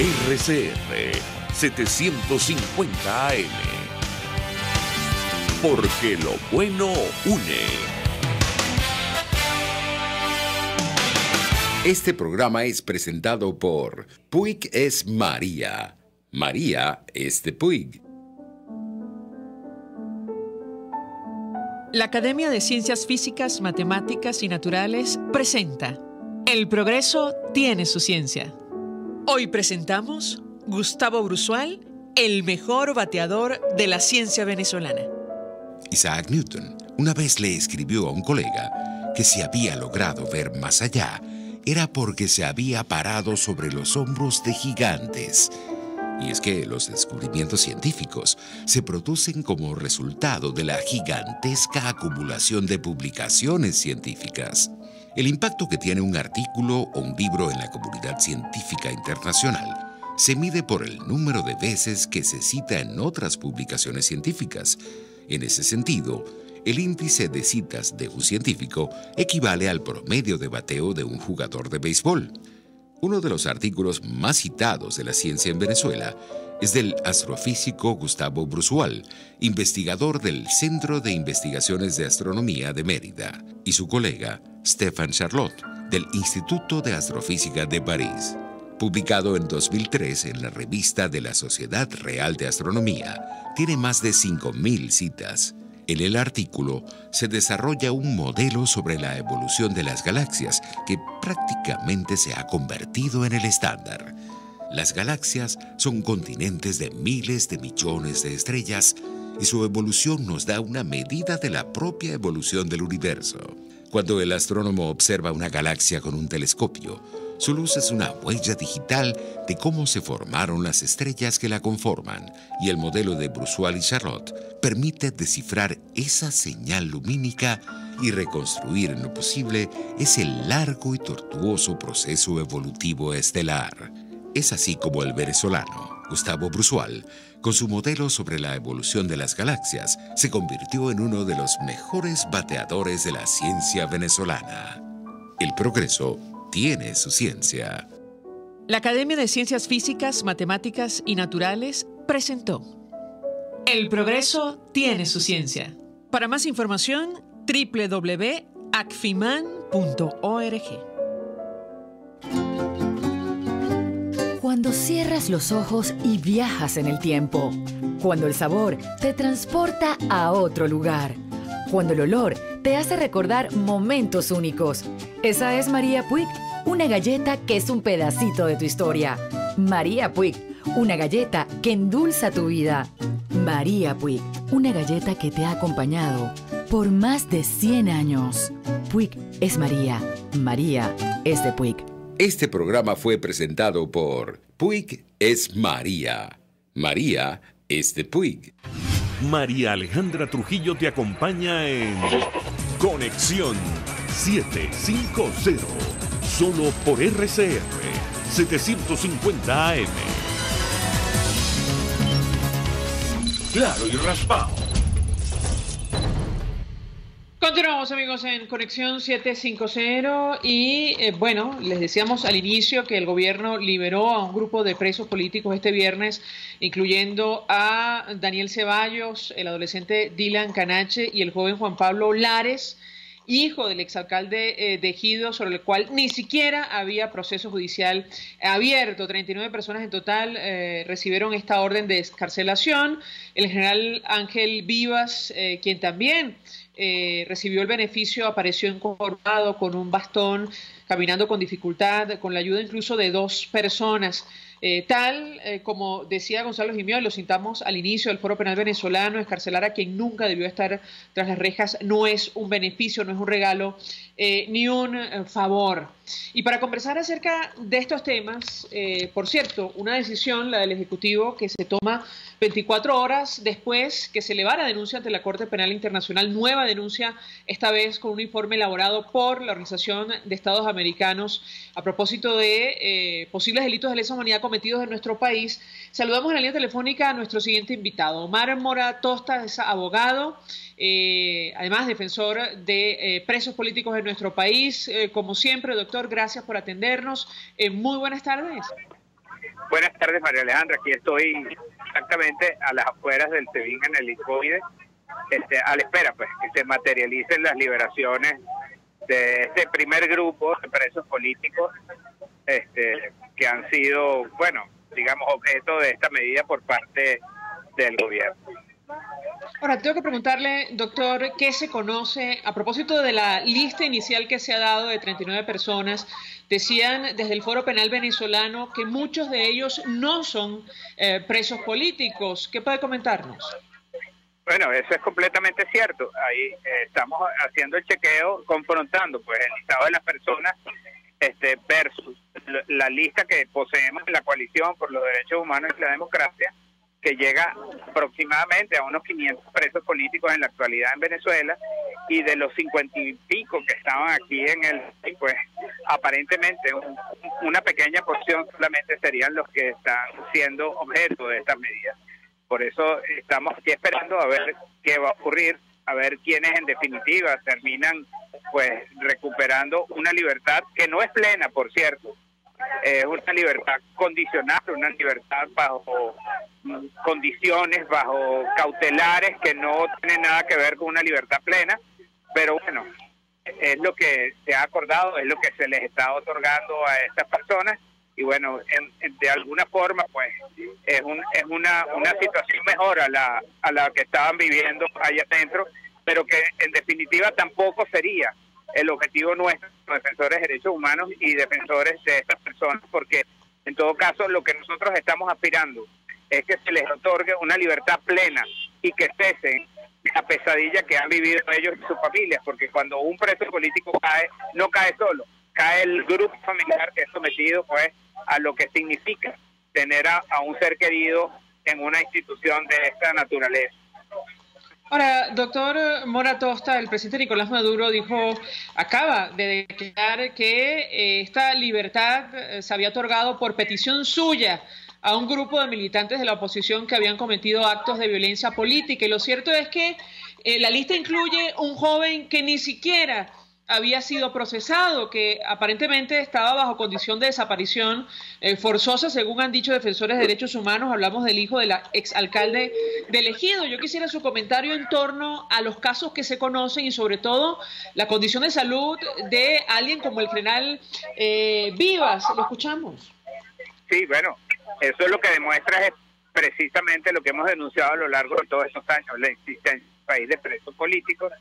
RCR 750 AM. Porque lo bueno une. Este programa es presentado por Puig es María. María es de Puig. La Academia de Ciencias Físicas, Matemáticas y Naturales presenta El progreso tiene su ciencia. Hoy presentamos Gustavo Brusual, el mejor bateador de la ciencia venezolana. Isaac Newton una vez le escribió a un colega que si había logrado ver más allá, era porque se había parado sobre los hombros de gigantes. Y es que los descubrimientos científicos se producen como resultado de la gigantesca acumulación de publicaciones científicas. El impacto que tiene un artículo o un libro en la comunidad científica internacional se mide por el número de veces que se cita en otras publicaciones científicas. En ese sentido, el índice de citas de un científico equivale al promedio de bateo de un jugador de béisbol. Uno de los artículos más citados de la ciencia en Venezuela es del astrofísico Gustavo Brusual, investigador del Centro de Investigaciones de Astronomía de Mérida, y su colega Stéphane Charlot, del Instituto de Astrofísica de París. Publicado en 2003 en la revista de la Sociedad Real de Astronomía, tiene más de 5.000 citas. En el artículo se desarrolla un modelo sobre la evolución de las galaxias que prácticamente se ha convertido en el estándar. Las galaxias son continentes de miles de millones de estrellas y su evolución nos da una medida de la propia evolución del universo. Cuando el astrónomo observa una galaxia con un telescopio, su luz es una huella digital de cómo se formaron las estrellas que la conforman, y el modelo de Brusual y Charlot permite descifrar esa señal lumínica y reconstruir en lo posible ese largo y tortuoso proceso evolutivo estelar. Es así como el venezolano Gustavo Brusual, con su modelo sobre la evolución de las galaxias, se convirtió en uno de los mejores bateadores de la ciencia venezolana. El progreso tiene su ciencia. La Academia de Ciencias Físicas, Matemáticas y Naturales presentó El progreso tiene su ciencia. Para más información, www.acfiman.org. Cuando cierras los ojos y viajas en el tiempo. Cuando el sabor te transporta a otro lugar. Cuando el olor te hace recordar momentos únicos. Esa es María Puig, una galleta que es un pedacito de tu historia. María Puig, una galleta que endulza tu vida. María Puig, una galleta que te ha acompañado por más de 100 años. Puig es María. María es de Puig. Este programa fue presentado por Puig es María. María es de Puig. María Alejandra Trujillo te acompaña en Conexión 750, solo por RCR 750 AM. Claro y raspado. Continuamos, amigos, en Conexión 750 y bueno, les decíamos al inicio que el gobierno liberó a un grupo de presos políticos este viernes, incluyendo a Daniel Ceballos, el adolescente Dylan Canache y el joven Juan Pablo Lares. hijo del exalcalde de Ejido, sobre el cual ni siquiera había proceso judicial abierto. 39 personas en total recibieron esta orden de excarcelación. El general Ángel Vivas, quien también recibió el beneficio, apareció encorvado con un bastón, caminando con dificultad, con la ayuda incluso de 2 personas. Como decía Gonzalo Gimió, lo citamos al inicio del Foro Penal venezolano, escarcelar a quien nunca debió estar tras las rejas no es un beneficio, no es un regalo, ni un favor. Y para conversar acerca de estos temas, por cierto, una decisión, la del Ejecutivo, que se toma 24 horas después que se elevara denuncia ante la Corte Penal Internacional, nueva denuncia, esta vez con un informe elaborado por la Organización de Estados Americanos a propósito de posibles delitos de lesa humanidad cometidos en nuestro país. Saludamos en la línea telefónica a nuestro siguiente invitado. Omar Mora Tosta es abogado, además defensor de presos políticos en nuestro país. Como siempre, doctor, gracias por atendernos. Muy buenas tardes. Buenas tardes, María Alejandra. Aquí estoy exactamente a las afueras del SEBIN en el ICOIDE, a la espera pues que se materialicen las liberaciones de este primer grupo de presos políticos que han sido, bueno, digamos, objeto de esta medida por parte del gobierno. Ahora, tengo que preguntarle, doctor, ¿qué se conoce a propósito de la lista inicial que se ha dado de 39 personas? Decían desde el Foro Penal venezolano que muchos de ellos no son presos políticos. ¿Qué puede comentarnos? Bueno, eso es completamente cierto. Ahí estamos haciendo el chequeo, confrontando pues el listado de las personas versus la lista que poseemos en la Coalición por los Derechos Humanos y la Democracia, que llega aproximadamente a unos 500 presos políticos en la actualidad en Venezuela, y de los 50 y pico que estaban aquí en el, pues aparentemente una pequeña porción solamente serían los que están siendo objeto de estas medidas. Por eso estamos aquí esperando a ver qué va a ocurrir, a ver quiénes en definitiva terminan pues recuperando una libertad que no es plena, por cierto. Es una libertad condicional, una libertad bajo condiciones, bajo cautelares que no tienen nada que ver con una libertad plena, pero bueno, es lo que se ha acordado, es lo que se les está otorgando a estas personas, y bueno, de alguna forma pues es una situación mejor a la que estaban viviendo allá adentro, pero que en definitiva tampoco sería el objetivo nuestro, defensores de derechos humanos y defensores de estas personas, porque en todo caso lo que nosotros estamos aspirando es que se les otorgue una libertad plena y que cesen la pesadilla que han vivido ellos y sus familias, porque cuando un preso político cae, no cae solo, cae el grupo familiar que es sometido pues a lo que significa tener a un ser querido en una institución de esta naturaleza. Ahora, doctor Mora Tosta, el presidente Nicolás Maduro acaba de declarar que esta libertad se había otorgado por petición suya a un grupo de militantes de la oposición que habían cometido actos de violencia política. Y lo cierto es que la lista incluye un joven que ni siquiera había sido procesado, que aparentemente estaba bajo condición de desaparición forzosa, según han dicho defensores de derechos humanos. Hablamos del hijo del exalcalde del Ejido. Yo quisiera su comentario en torno a los casos que se conocen y sobre todo la condición de salud de alguien como el general Vivas. Lo escuchamos. Sí, bueno, eso es lo que demuestra es precisamente lo que hemos denunciado a lo largo de todos estos años, la existencia país de presos políticos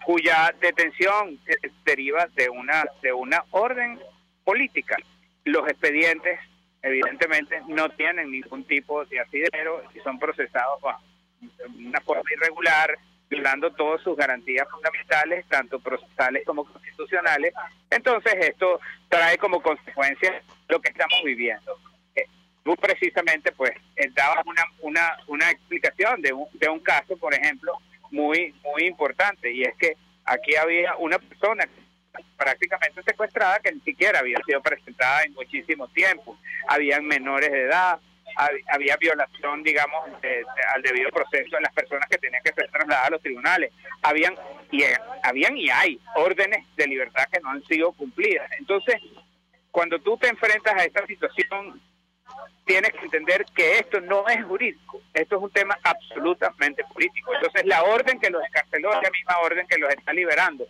cuya detención deriva de una orden política. Los expedientes evidentemente no tienen ningún tipo de asidero y son procesados de una forma irregular, violando todas sus garantías fundamentales, tanto procesales como constitucionales. Entonces esto trae como consecuencia lo que estamos viviendo. Tú precisamente pues dabas una explicación de un caso, por ejemplo, muy importante, y es que aquí había una persona prácticamente secuestrada que ni siquiera había sido presentada en muchísimo tiempo. Habían menores de edad, había violación, digamos, al debido proceso de las personas que tenían que ser trasladadas a los tribunales. Habían y hay órdenes de libertad que no han sido cumplidas. Entonces, cuando tú te enfrentas a esta situación, tienes que entender que esto no es jurídico, esto es un tema absolutamente político. Entonces la orden que los encarceló es la misma orden que los está liberando.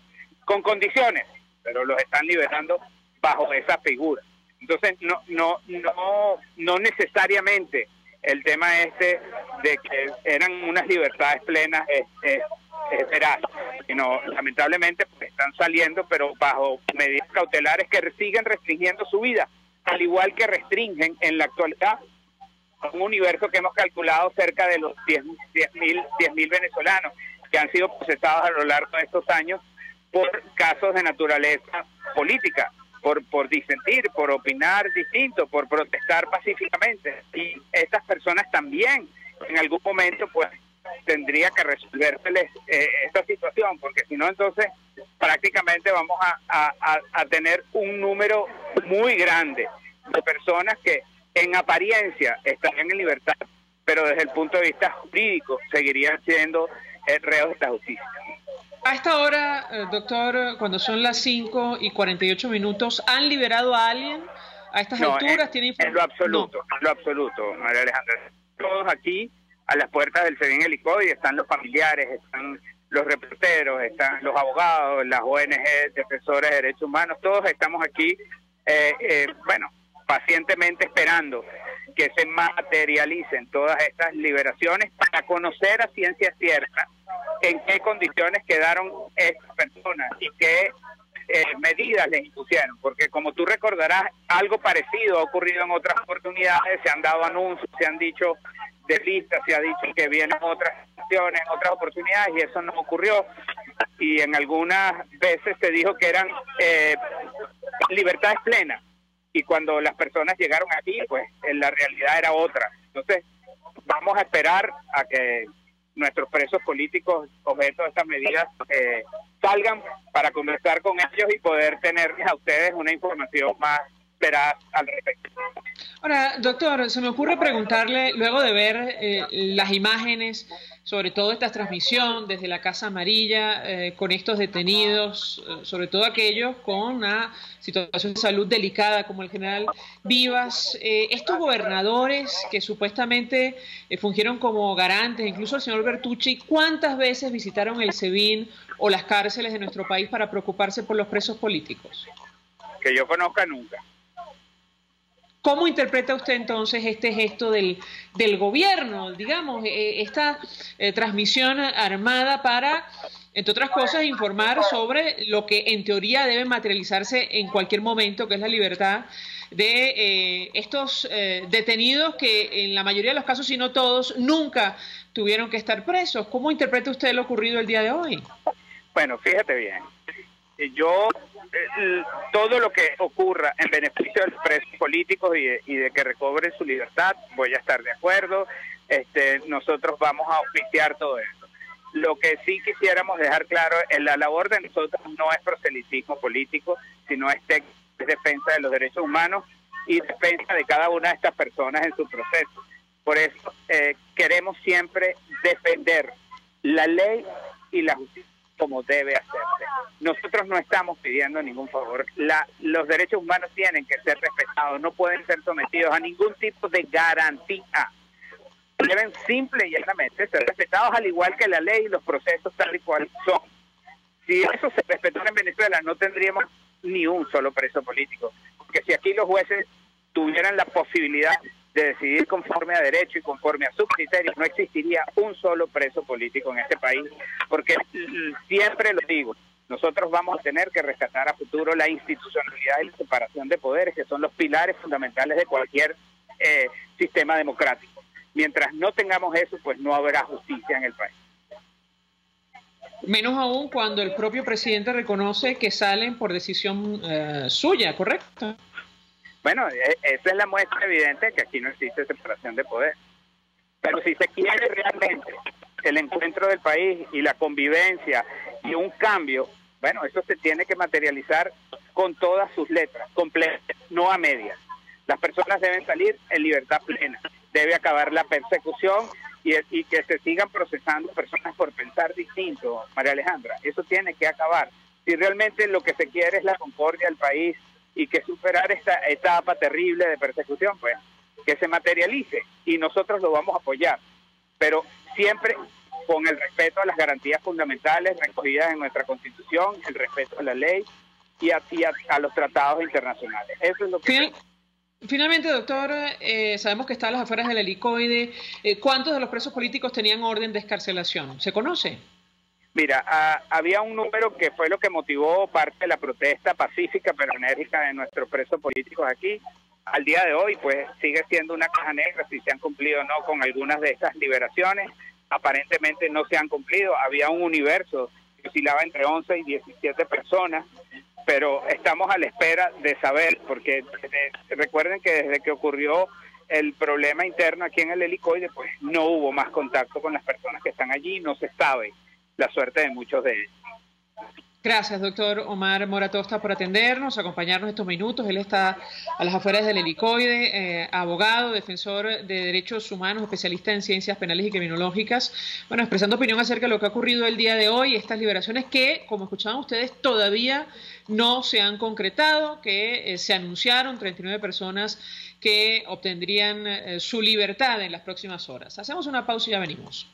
con condiciones, pero los están liberando bajo esa figura. Entonces, no necesariamente el tema de que eran unas libertades plenas es veraz, sino lamentablemente pues, están saliendo, pero bajo medidas cautelares que siguen restringiendo su vida, al igual que restringen en la actualidad un universo que hemos calculado cerca de los 10.000 venezolanos que han sido procesados a lo largo de estos años por casos de naturaleza política, por disentir, por opinar distinto, por protestar pacíficamente. Y estas personas también en algún momento pues tendría que resolvérseles esta situación, porque si no entonces prácticamente vamos a tener un número muy grande de personas que en apariencia estarían en libertad, pero desde el punto de vista jurídico seguirían siendo reos de esta justicia. A esta hora, doctor, cuando son las 5:48, ¿han liberado a alguien a estas alturas? En lo absoluto, María Alejandra. Todos aquí a las puertas del SEBIN Helicoide están los familiares, están los reporteros, están los abogados, las ONG, defensores de derechos humanos, todos estamos aquí, pacientemente esperando que se materialicen todas estas liberaciones para conocer a ciencia cierta en qué condiciones quedaron estas personas y qué medidas les impusieron, porque como tú recordarás, algo parecido ha ocurrido en otras oportunidades, se han dado anuncios, se han dicho de listas, se ha dicho que vienen otras acciones, otras oportunidades, y eso no ocurrió, y en algunas veces se dijo que eran libertades plenas, y cuando las personas llegaron aquí, pues la realidad era otra. Entonces, vamos a esperar a que nuestros presos políticos objeto de estas medidas salgan para conversar con ellos y poder tenerles a ustedes una información más veraz al respecto. Ahora, doctor, se me ocurre preguntarle, luego de ver las imágenes, sobre todo esta transmisión desde la Casa Amarilla, con estos detenidos, sobre todo aquellos con una situación de salud delicada, como el general Vivas, estos gobernadores que supuestamente fungieron como garantes, incluso el señor Bertucci, ¿cuántas veces visitaron el SEBIN o las cárceles de nuestro país para preocuparse por los presos políticos? Que yo conozca, nunca. ¿Cómo interpreta usted entonces este gesto del gobierno, digamos, esta transmisión armada para, entre otras cosas, informar sobre lo que en teoría debe materializarse en cualquier momento, que es la libertad de estos detenidos que en la mayoría de los casos, si no todos, nunca tuvieron que estar presos? ¿Cómo interpreta usted lo ocurrido el día de hoy? Bueno, fíjate bien, yo todo lo que ocurra en beneficio de los presos políticos y de que recobren su libertad, voy a estar de acuerdo. Nosotros vamos a auspiciar todo esto. Lo que sí quisiéramos dejar claro es la labor de nosotros no es proselitismo político, sino es defensa de los derechos humanos y defensa de cada una de estas personas en su proceso. Por eso queremos siempre defender la ley y la justicia como debe hacerse. Nosotros no estamos pidiendo ningún favor. Los derechos humanos tienen que ser respetados, no pueden ser sometidos a ningún tipo de garantía. Deben simple y llanamente ser respetados, al igual que la ley y los procesos tal y cual son. Si eso se respetara en Venezuela, no tendríamos ni un solo preso político. Porque si aquí los jueces tuvieran la posibilidad de decidir conforme a derecho y conforme a sus criterios, no existiría un solo preso político en este país, porque siempre lo digo, nosotros vamos a tener que rescatar a futuro la institucionalidad y la separación de poderes, que son los pilares fundamentales de cualquier sistema democrático. Mientras no tengamos eso, pues no habrá justicia en el país. Menos aún cuando el propio presidente reconoce que salen por decisión suya, ¿correcto? Bueno, esa es la muestra evidente que aquí no existe separación de poder. Pero si se quiere realmente el encuentro del país y la convivencia y un cambio, bueno, eso se tiene que materializar con todas sus letras, completas, no a medias. Las personas deben salir en libertad plena. Debe acabar la persecución y que se sigan procesando personas por pensar distinto, María Alejandra. Eso tiene que acabar. Si realmente lo que se quiere es la concordia del país y que superar esta etapa terrible de persecución, pues que se materialice y nosotros lo vamos a apoyar, pero siempre con el respeto a las garantías fundamentales recogidas en nuestra Constitución, el respeto a la ley y a los tratados internacionales. Eso es lo que... Finalmente, doctor, sabemos que está a las afueras del Helicoide. ¿Cuántos de los presos políticos tenían orden de excarcelación? ¿Se conoce? Mira, había un número que fue lo que motivó parte de la protesta pacífica pero enérgica de nuestros presos políticos aquí. Al día de hoy, pues, sigue siendo una caja negra si se han cumplido o no con algunas de estas liberaciones. Aparentemente no se han cumplido. Había un universo que oscilaba entre 11 y 17 personas, pero estamos a la espera de saber, porque recuerden que desde que ocurrió el problema interno aquí en el Helicoide, pues no hubo más contacto con las personas que están allí, no se sabe la suerte de muchos de ellos. Gracias, doctor Omar Mora Tosta, por atendernos, acompañarnos estos minutos. Él está a las afueras del Helicoide, abogado, defensor de derechos humanos, especialista en ciencias penales y criminológicas. Bueno, expresando opinión acerca de lo que ha ocurrido el día de hoy, estas liberaciones que, como escuchaban ustedes, todavía no se han concretado, que se anunciaron 39 personas que obtendrían su libertad en las próximas horas. Hacemos una pausa y ya venimos.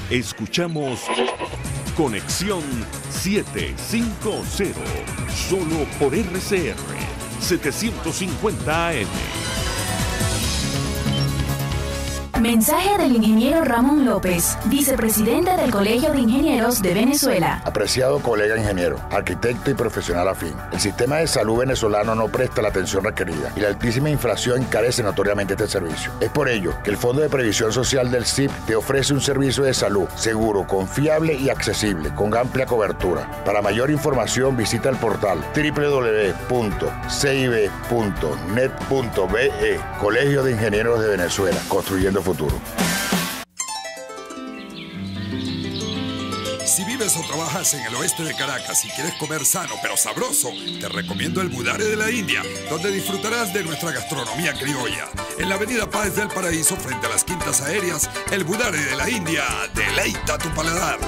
Escuchamos Conexión 750, solo por RCR 750 AM. Mensaje del ingeniero Ramón López, vicepresidente del Colegio de Ingenieros de Venezuela. Apreciado colega ingeniero, arquitecto y profesional afín, el sistema de salud venezolano no presta la atención requerida y la altísima inflación encarece notoriamente este servicio. Es por ello que el Fondo de Previsión Social del CIP te ofrece un servicio de salud seguro, confiable y accesible, con amplia cobertura. Para mayor información visita el portal www.cib.net.be. Colegio de Ingenieros de Venezuela, construyendo futuro. Si vives o trabajas en el oeste de Caracas y quieres comer sano pero sabroso, te recomiendo el Budare de la India, donde disfrutarás de nuestra gastronomía criolla. En la avenida Páez del Paraíso, frente a las Quintas Aéreas, el Budare de la India deleita tu paladar.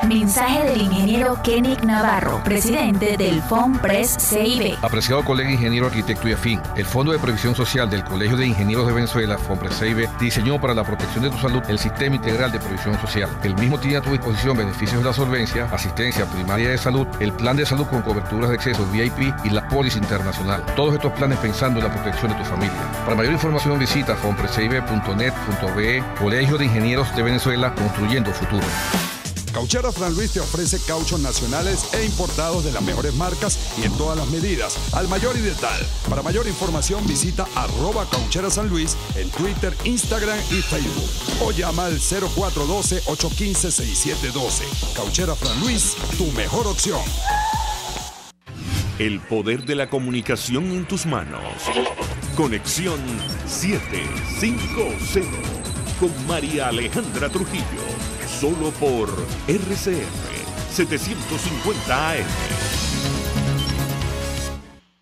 Mensaje del ingeniero Kenick Navarro, presidente del FOMPRES CIB. Apreciado colega ingeniero, arquitecto y afín, el Fondo de Previsión Social del Colegio de Ingenieros de Venezuela, FOMPRES CIB, diseñó para la protección de tu salud el Sistema Integral de Previsión Social. El mismo tiene a tu disposición beneficios de la solvencia, asistencia primaria de salud, el plan de salud con coberturas de acceso VIP y la póliza internacional. Todos estos planes pensando en la protección de tu familia. Para mayor información visita fomprescibe.net.be. Colegio de Ingenieros de Venezuela, construyendo futuro. Cauchera Fran Luis te ofrece cauchos nacionales e importados de las mejores marcas y en todas las medidas, al mayor y de tal. Para mayor información visita @CaucheraSanLuis en Twitter, Instagram y Facebook. O llama al 0412-815-6712. Cauchera Fran Luis, tu mejor opción. El poder de la comunicación en tus manos. Conexión 750 con María Alejandra Trujillo. Solo por RCR 750 AM.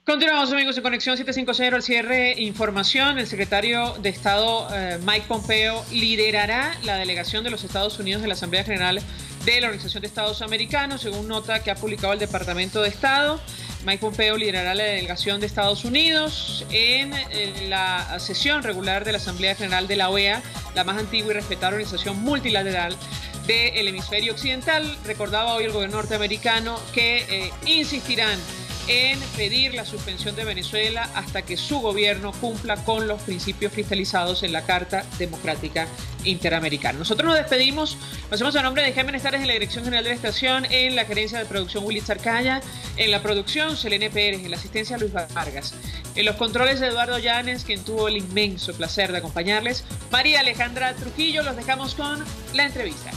Continuamos, amigos, en Conexión 750 al cierre. Información: el secretario de Estado Mike Pompeo liderará la delegación de los Estados Unidos en la Asamblea General de la Organización de Estados Americanos, según nota que ha publicado el Departamento de Estado. Mike Pompeo liderará la delegación de Estados Unidos en la sesión regular de la Asamblea General de la OEA, la más antigua y respetada organización multilateral del hemisferio occidental. Recordaba hoy el gobierno norteamericano que insistirán en pedir la suspensión de Venezuela hasta que su gobierno cumpla con los principios cristalizados en la Carta Democrática Interamericana. Nosotros nos despedimos, lo hacemos a nombre de Jaime Nestares en la Dirección General de la Estación, en la gerencia de producción Willy Zarcaya, en la producción Selene Pérez, en la asistencia Luis Vargas, en los controles de Eduardo Llanes, quien tuvo el inmenso placer de acompañarles, María Alejandra Trujillo. Los dejamos con la entrevista.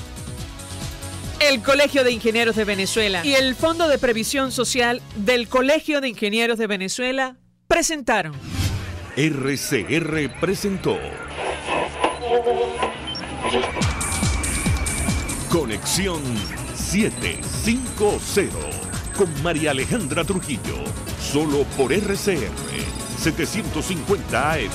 El Colegio de Ingenieros de Venezuela y el Fondo de Previsión Social del Colegio de Ingenieros de Venezuela presentaron. RCR presentó Conexión 750 con María Alejandra Trujillo, solo por RCR 750 AM.